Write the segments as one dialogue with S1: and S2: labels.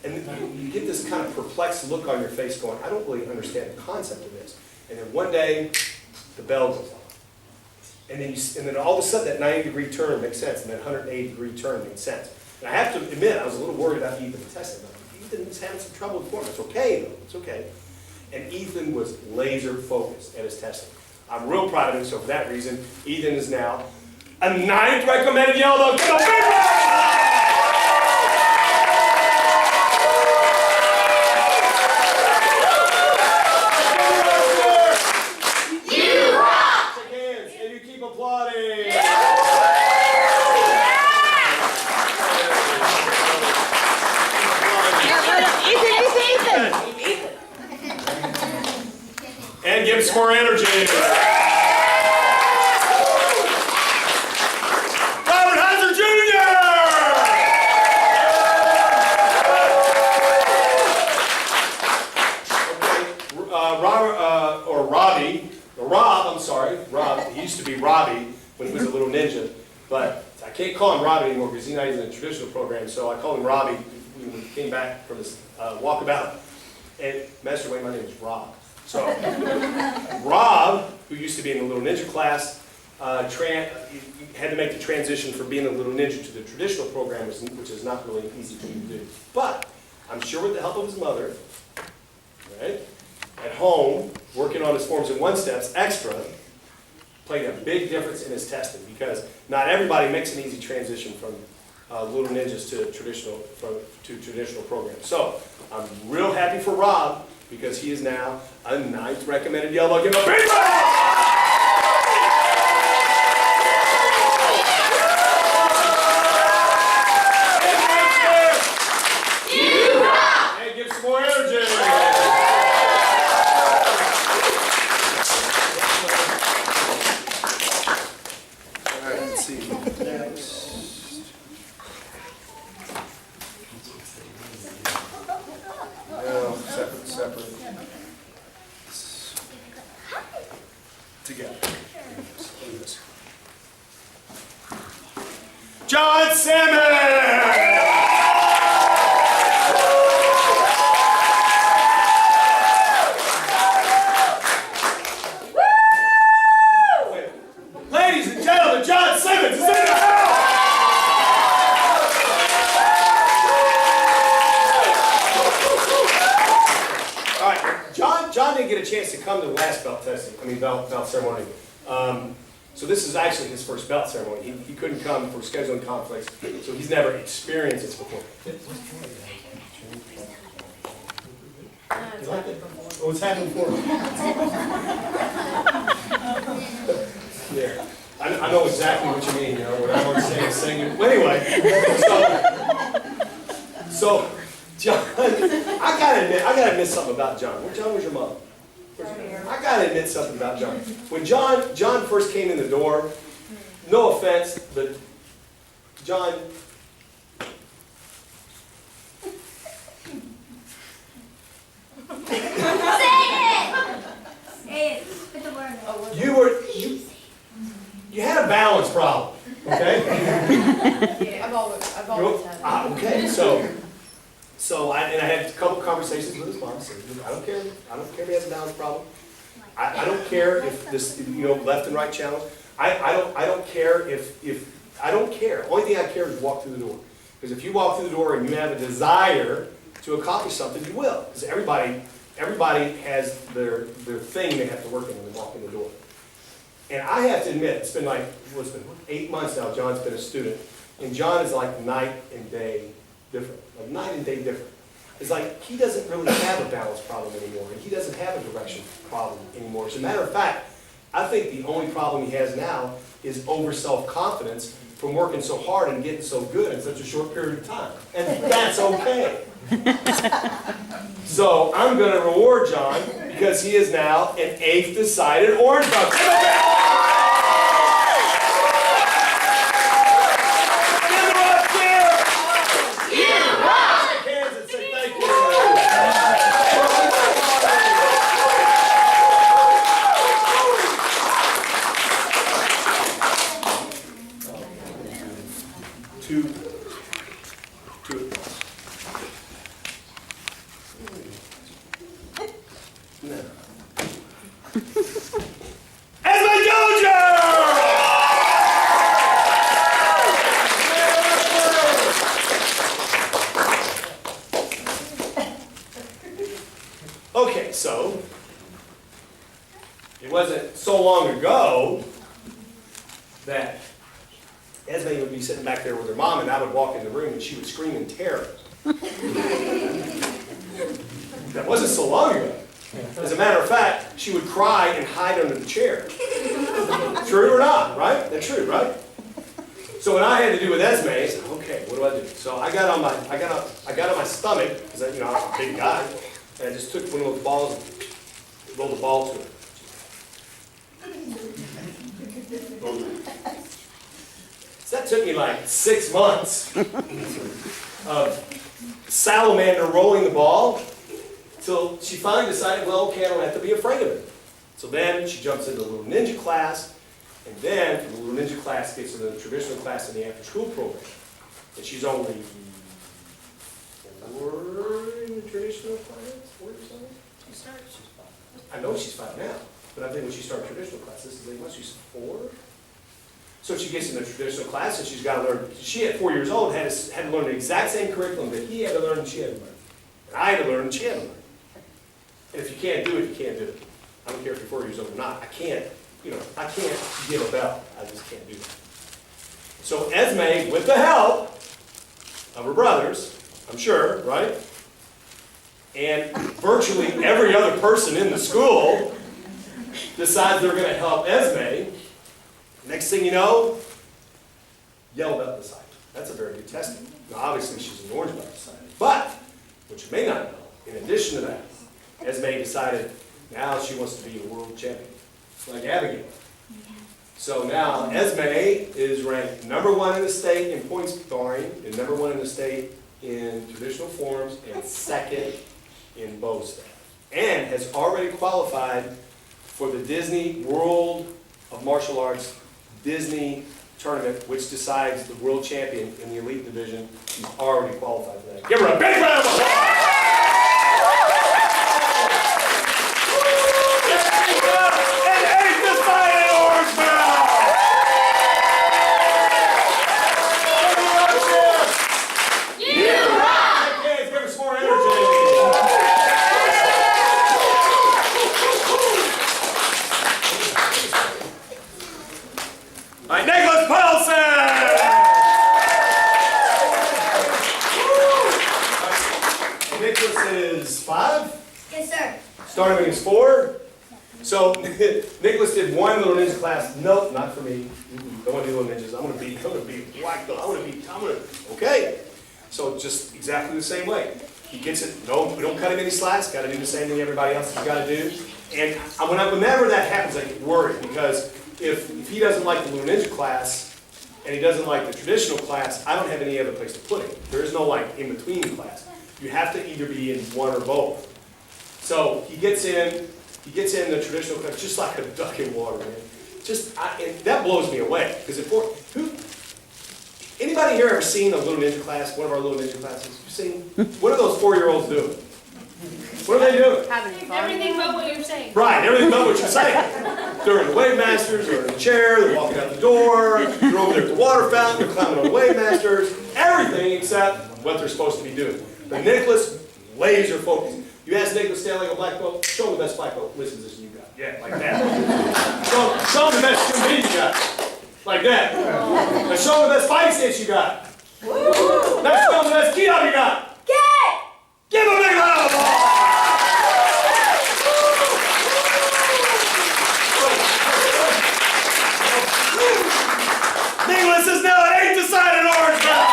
S1: And you get this kind of perplexed look on your face going, I don't really understand the concept of this. And then one day, the bell goes off. And then all of a sudden, that 90-degree turn makes sense, and that 180-degree turn makes sense. And I have to admit, I was a little worried about Ethan's testing. Ethan was having some trouble with form. It's okay, though. It's okay. And Ethan was laser focused at his testing. I'm real proud of him, so for that reason, Ethan is now a 9th recommended yellow belt. Give him a big round! And give some more energy. Robert Heiser Jr. Rob, he used to be Robbie when he was a little ninja, but I can't call him Robbie anymore because he's not even in the traditional program, so I call him Robbie when we came back from this walkabout. And Master Wayne, my name is Rob. So, Rob, who used to be in the Little Ninja class, had to make the transition from being a Little Ninja to the traditional program, which is not really easy for him to do. But, I'm sure with the help of his mother, right, at home, working on his forms and one-steps extra, played a big difference in his testing, because not everybody makes an easy transition from Little Ninjas to traditional programs. So, I'm real happy for Rob, because he is now a 9th recommended yellow belt. Give him a big round! You rock! And give some more energy. All right, let's see. Next. No, separate. Together. John Simmons! Ladies and gentlemen, John Simmons is in the house! All right, John didn't get a chance to come to the last belt ceremony. So this is actually his first belt ceremony. He couldn't come for scheduling conflicts, so he's never experienced this before.
S2: It's happened before.
S1: Oh, it's happened before. Yeah, I know exactly what you mean. You know, what I want to say is singing. Well, anyway, so John, I gotta admit something about John. John was your mom. I gotta admit something about John. When John first came in the door, no offense, but John. You had a balance problem, okay?
S2: Yeah, I've always had it.
S1: Okay, so I had a couple conversations with his mom. Said, I don't care if he has a balance problem. I don't care if this, left and right challenge. I don't care I don't care. Only thing I care is walk through the door. Because if you walk through the door and you have a desire to accomplish something, you will. Because everybody has their thing they have to work on when they walk in the door. And I have to admit, it's been 8 months now John's been a student. And John is like night and day different. Like night and day different. It's like he doesn't really have a balance problem anymore. And he doesn't have a direction problem anymore. As a matter of fact, I think the only problem he has now is over self-confidence from working so hard and getting so good in such a short period of time. And that's okay. So I'm going to reward John because he is now an 8th decided orange belt. Okay, so it wasn't so long ago that Esme would be sitting back there with her mom, and I would walk in the room and she would scream in terror. That wasn't so long ago. As a matter of fact, she would cry and hide under the chair. True or not, right? That's true, right? So what I had to do with Esme, I said, okay, what do I do? So I got on my stomach, because I'm a big guy, and I just took one of those balls and rolled the ball to her. So that took me like 6 months of salamander rolling the ball till she finally decided, well, okay, I don't have to be afraid of it. So then she jumps into the little ninja class, and then from the little ninja class gets into the traditional class in the after-school program. And she's only 4 in the traditional class, 4 or something? I know she's 5 now, but I think when she started traditional class, this is like, what, she's 4? So she gets in the traditional class and she's got to learn, she at 4 years old had to learn the exact same curriculum that he had to learn and she had to learn. And I had to learn and she had to learn. And if you can't do it, you can't do it. I don't care if you're 4 years old or not. I can't give a bell. I just can't do that. So Esme, with the help of her brothers, I'm sure, right? And virtually every other person in the school decides they're going to help Esme. Next thing you know, yellow belt decided. That's a very good testing. Now obviously she's an orange belt decided. But, what you may not know, in addition to that, Esme decided now she wants to be a world champion, like Abigail. So now Esme is ranked #1 in the state in point scoring, and #1 in the state in traditional forms, and 2nd in bow staff. And has already qualified for the Disney World of Martial Arts Disney tournament, which decides the world champion in the elite division. She's already qualified for that. Give her a big round of applause! Started when he was 4. So Nicholas did one little ninja class. Nope, not for me. Don't want to do little ninjas. I'm gonna be black belt. Okay. So just exactly the same way. He gets it. No, we don't cut him any slacks. Got to do the same thing everybody else has got to do. And whenever that happens, I get worried because if he doesn't like the little ninja class and he doesn't like the traditional class, I don't have any other place to put him. There is no like in between class. You have to either be in one or both. So he gets in the traditional class just like a duck in water, man. And that blows me away. Because anybody here ever seen a little ninja class, one of our little ninja classes? You've seen? What are those 4-year-olds doing? What are they doing?
S2: Everything but what you're saying.
S1: Right, everything but what you're saying. They're in the Wave Masters, they're in the chair, they're walking out the door, they're over there at the water fountain, they're climbing on the Wave Masters, everything except what they're supposed to be doing. But Nicholas, laser focused. You ask Nicholas to stand like a black belt, show him the best black belt whiz position you got. Yeah, like that. show him the best comedy you got. Like that. Now show him the best fighting stance you got. Now show him the best key out you got. Give him a big round of applause! Nicholas is now an 8-decided orange belt.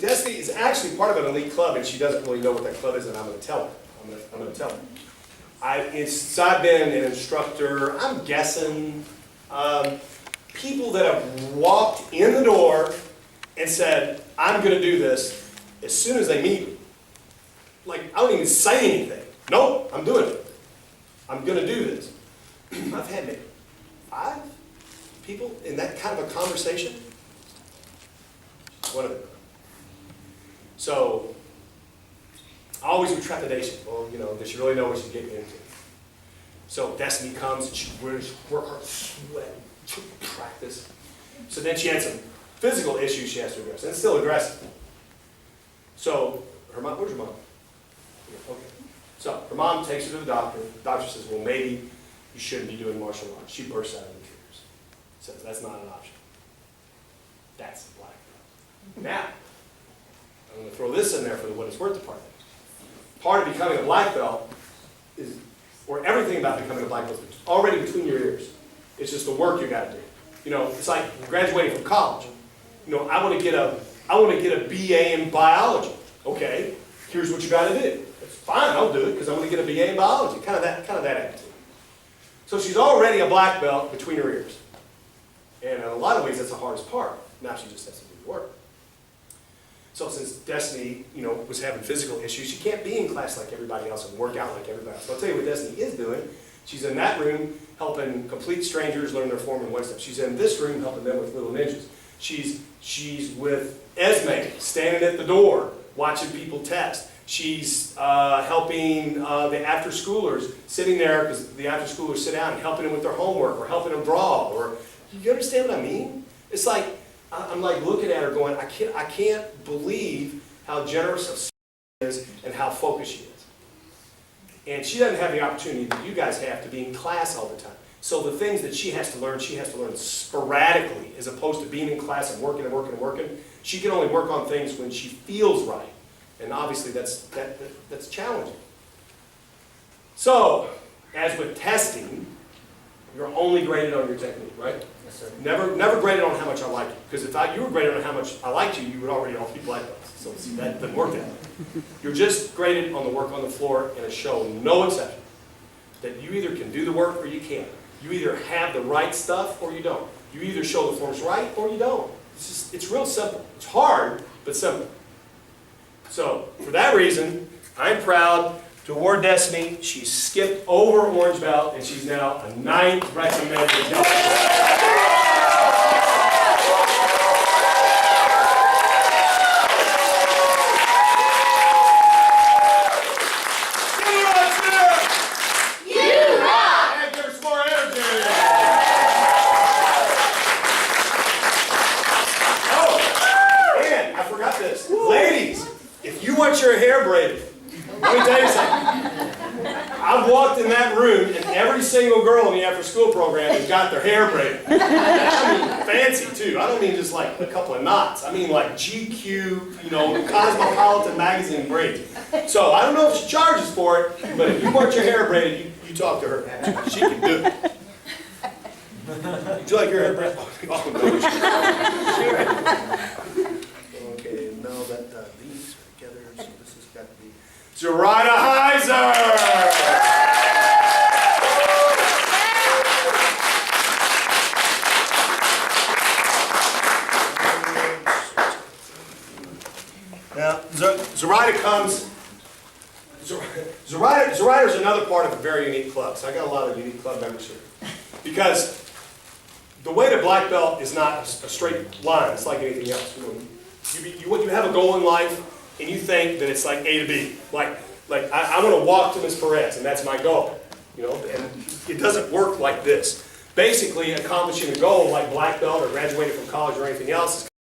S1: Destiny is actually part of an elite club, and she doesn't really know what that club is, and I'm going to tell her. I'm going to tell her. Since I've been an instructor, I'm guessing people that have walked in the door and said, I'm going to do this as soon as they meet me. Like, I don't even say anything. Nope, I'm doing it. I'm gonna do this. I've had maybe 5 people in that kind of a conversation. One of them. So, always with trepidation. Well, you know, does she really know what she's getting into? So Destiny comes and she wears work hard, sweating, practice. So then she had some physical issues she has to address, and it's still aggressive. So her mom, where's your mom? Okay. So her mom takes her to the doctor. The doctor says, well, maybe you shouldn't be doing martial arts. She bursts out into tears. Says that's not an option. That's the black belt. Now, I'm going to throw this in there for the what it's worth department. Part of becoming a black belt is, or everything about becoming a black belt is already between your ears. It's just the work you got to do. You know, it's like graduating from college. You know, I want to get a BA in biology. Okay, here's what you got to do. It's fine, I'll do it because I'm going to get a BA in biology. Kind of that attitude. So she's already a black belt between her ears, and in a lot of ways that's the hardest part. Now she just has to do the work. So since Destiny, you know, was having physical issues, she can't be in class like everybody else and work out like everybody else. So I'll tell you what Destiny is doing. She's in that room helping complete strangers learn their form and one step. She's in this room helping them with little ninjas. She's with Esme, standing at the door, watching people test. She's helping the after-schoolers, sitting there, because the after-schoolers sit down and helping them with their homework or helping them draw. Or, you understand what I mean? It's like, I'm like looking at her going, I can't believe how generous of she is and how focused she is. And she doesn't have the opportunity that you guys have to be in class all the time. So the things that she has to learn sporadically, as opposed to being in class and working and working and working. She can only work on things when she feels right. And obviously that's challenging. So, as with testing, you're only graded on your technique, right?
S3: Yes, sir.
S1: Never graded on how much I like you. Because if you were graded on how much I liked you, you would already all be black belts. So see, that doesn't work that way. You're just graded on the work on the floor in a show, no exception. That you either can do the work or you can't. You either have the right stuff or you don't. You either show the forms right or you don't. It's real simple. It's hard, but simple. So, for that reason, I'm proud to award Destiny. She skipped over orange belt, and she's now a 9th recommended belt. Your hair braided. Let me tell you something. I've walked in that room and every single girl in the after school program has got their hair braided. I mean fancy too. I don't mean just like a couple of knots. I mean like GQ, you know, Cosmopolitan magazine braids. So I don't know if she charges for it, but if you want your hair braided, you talk to her. She can do it. Would you like your hair braided? Oh, no. Okay, now that these together, so this has got to be Dora Heiser! Now, Zoraida comes. Zoraida is another part of a very unique club. So I got a lot of unique club members here. Because the way to black belt is not a straight line. It's like anything else. You have a goal in life, and you think that it's like A to B. Like I want to walk to Ms. Perez, and that's my goal. You know, and it doesn't work like this. Basically, accomplishing a goal like black belt or graduating from college or anything else is